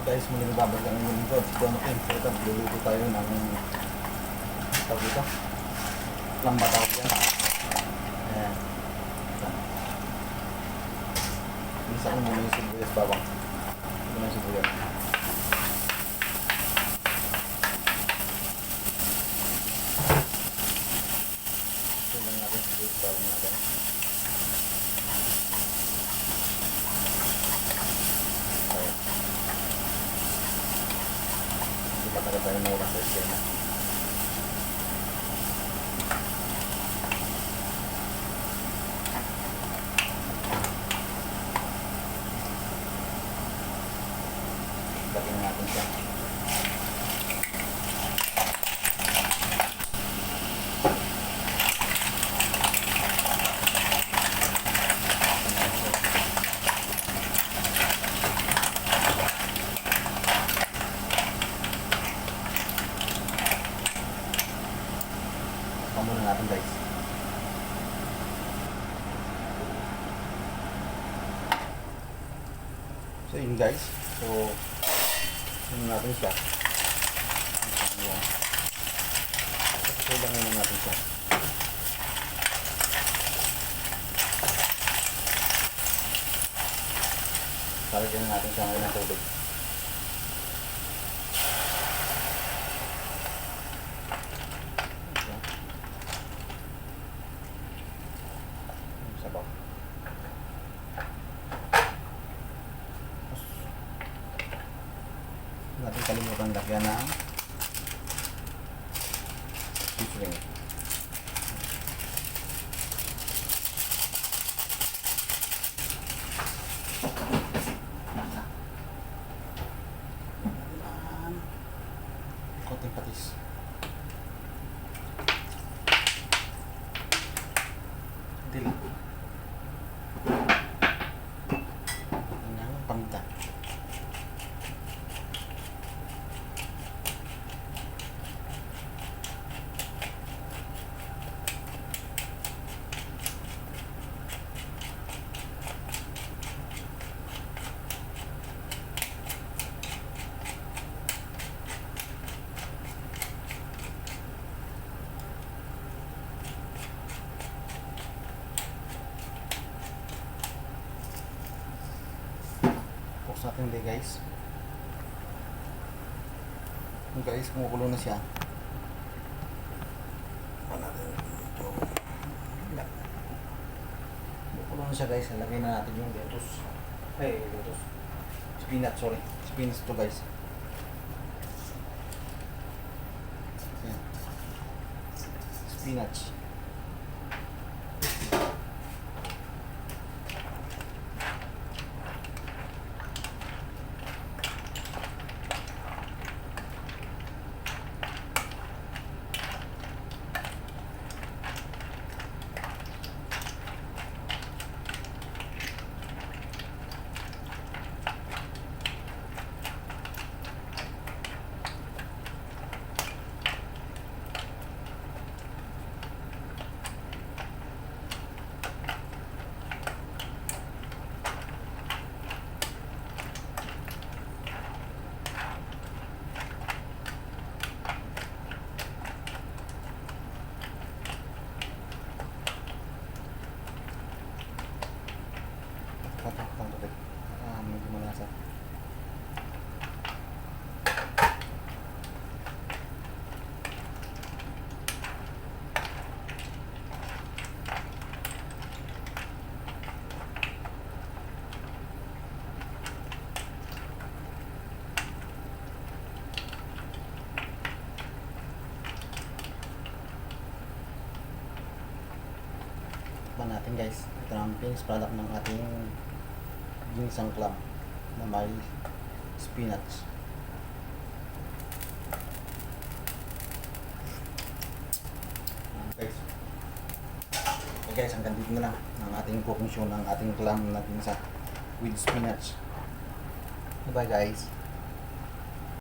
Guys, muling babalik ang inyong lingkod. Dono King. So ito, luluto tayo ng tawag dito. Lamba tawag yan. Ayan. Isa ko muna yung sibuyas bawang. Ito na yung sibuyas. Ito lang natin sibuyas bawang natin. Hindi pa talaga tayo mura sa eskena. Lagyan natin siya. Muna natin guys. So yun guys. So yun natin siya. So lang muna natin siya. Talagyan natin siya ngayon ng tubig. Sabaw. Natin kalimutan lagyan ng seasoning. Konting patis. Dili. Paminta. Sa atin din guys. Guys, kumukulo na siya. Kumukulo na siya guys. Lagay na natin yung lettuce. Lettuce. Spinach, sorry. Spinach to guys. Ayan. Spinach. Medyo malasa. Tikman natin guys. Ito ang finished product ng ating ginseng clam na may spinach. Guys. Okay guys, hanggang dito na lang ang ating cooking show ng ating clam na ginseng with spinach. Bye guys.